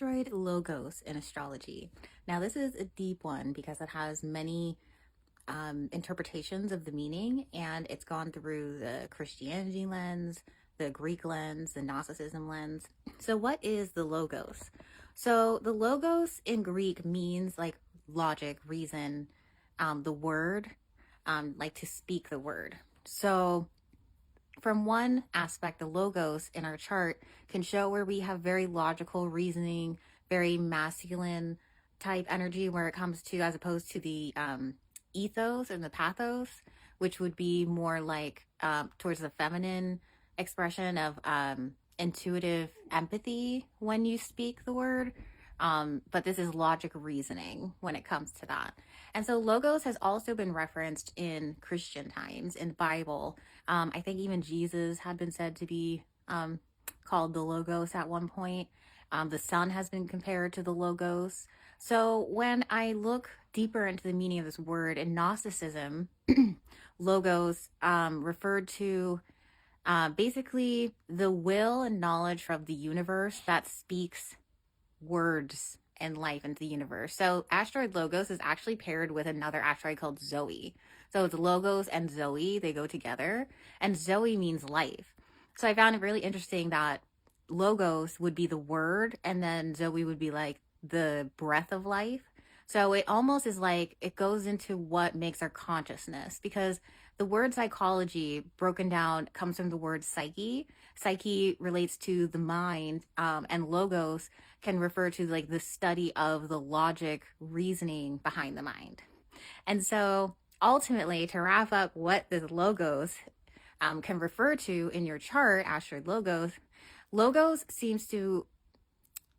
Asteroid logos in astrology. Now, this is a deep one because it has many interpretations of the meaning, and it's gone through the Christianity lens, the Greek lens, the Gnosticism lens. So, what is the logos? So, the logos in Greek means like logic, reason, the word, like to speak the word. So, from one aspect, the logos in our chart can show where we have very logical reasoning, very masculine type energy where it comes to, as opposed to the ethos and the pathos, which would be more like towards the feminine expression of intuitive empathy when you speak the word. But this is logic reasoning when it comes to that. And so logos has also been referenced in Christian times in the Bible. I think even Jesus had been said to be called the logos at one point. The sun has been compared to the logos. So when I look deeper into the meaning of this word in Gnosticism, logos referred to basically the will and knowledge of the universe that speaks words and life into the universe. So asteroid logos is actually paired with another asteroid called Zoe. So it's logos and Zoe, they go together, and Zoe means life. So I found it really interesting that logos would be the word and then Zoe would be like the breath of life. So it almost is like it goes into what makes our consciousness, because the word psychology broken down comes from the word psyche. Psyche relates to the mind, and logos can refer to like the study of the logic reasoning behind the mind. And so ultimately, to wrap up what the logos can refer to in your chart, asteroid logos seems to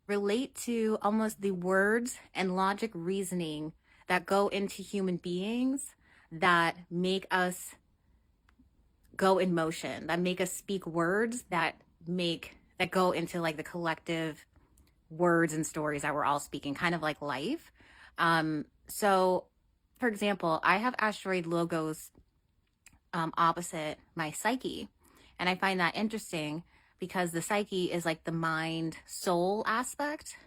relate to almost the words and logic reasoning that go into human beings that make us go in motion, that make us speak words that go into like the collective words and stories that we're all speaking, kind of like life. So for example, I have asteroid logos opposite my psyche. And I find that interesting because the psyche is like the mind soul aspect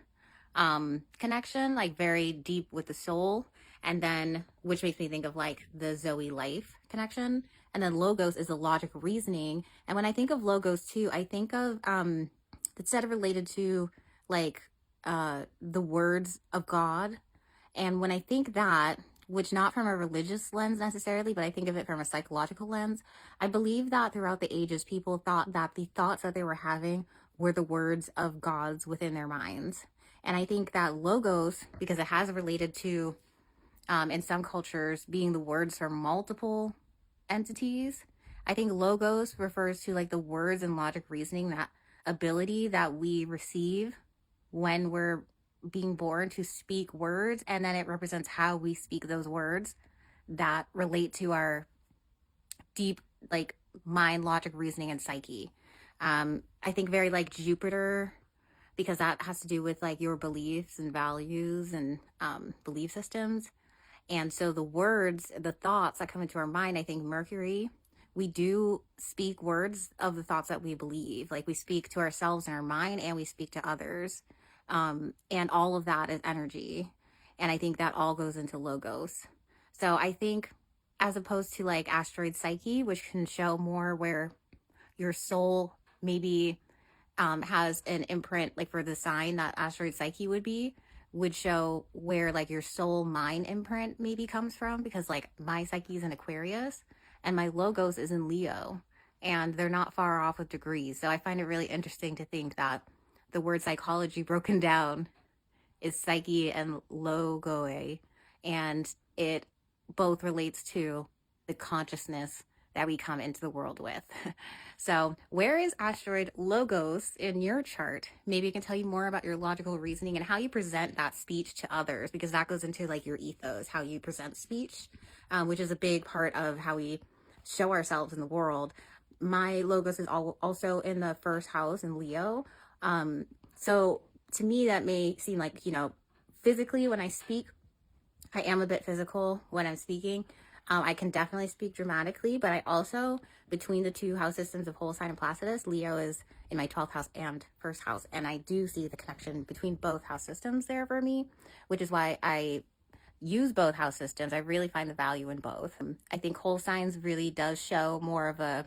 connection, like very deep with the soul. And then, which makes me think of like the Zoe life connection. And then logos is the logic reasoning. And when I think of logos too, I think of it's said related to like the words of God. And when I think that, which not from a religious lens necessarily, but I think of it from a psychological lens, I believe that throughout the ages, people thought that the thoughts that they were having were the words of gods within their minds. And I think that logos, because it has related to, in some cultures, being the words for multiple entities, I think logos refers to like the words and logic reasoning, that ability that we receive when we're being born to speak words, and then it represents how we speak those words that relate to our deep like mind, logic, reasoning, and psyche. I think very like Jupiter, because that has to do with like your beliefs and values and belief systems. And so the words, the thoughts that come into our mind, I think Mercury, we do speak words of the thoughts that we believe. Like we speak to ourselves in our mind and we speak to others. And all of that is energy. And I think that all goes into logos. So I think as opposed to like asteroid psyche, which can show more where your soul maybe has an imprint, like for the sign that asteroid psyche would show where like your soul mind imprint maybe comes from, because like my psyche is in Aquarius and my logos is in Leo, and they're not far off with degrees. So I find it really interesting to think that the word psychology broken down is psyche and logoe, and it both relates to the consciousness that we come into the world with. So where is asteroid logos in your chart? Maybe it can tell you more about your logical reasoning and how you present that speech to others, because that goes into like your ethos, how you present speech, which is a big part of how we show ourselves in the world. My logos is also in the first house in Leo. So to me, that may seem like, physically when I speak, I am a bit physical when I'm speaking. I can definitely speak dramatically, but I also, between the two house systems of whole sign and Placidus, Leo is in my 12th house and first house. And I do see the connection between both house systems there for me, which is why I use both house systems. I really find the value in both. I think whole signs really does show more of a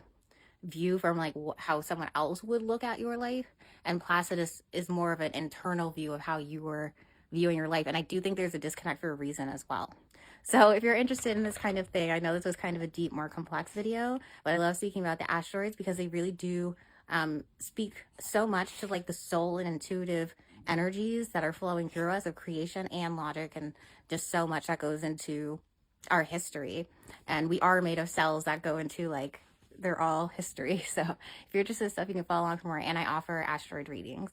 view from like how someone else would look at your life, and Placidus is more of an internal view of how you were viewing your life. And I do think there's a disconnect for a reason as well. So if you're interested in this kind of thing, I know this was kind of a deep, more complex video, but I love speaking about the asteroids because they really do speak so much to like the soul and intuitive energies that are flowing through us of creation and logic, and just so much that goes into our history. And we are made of cells that go into like, they're all history. So if you're interested in stuff, you can follow along for more, and I offer asteroid readings.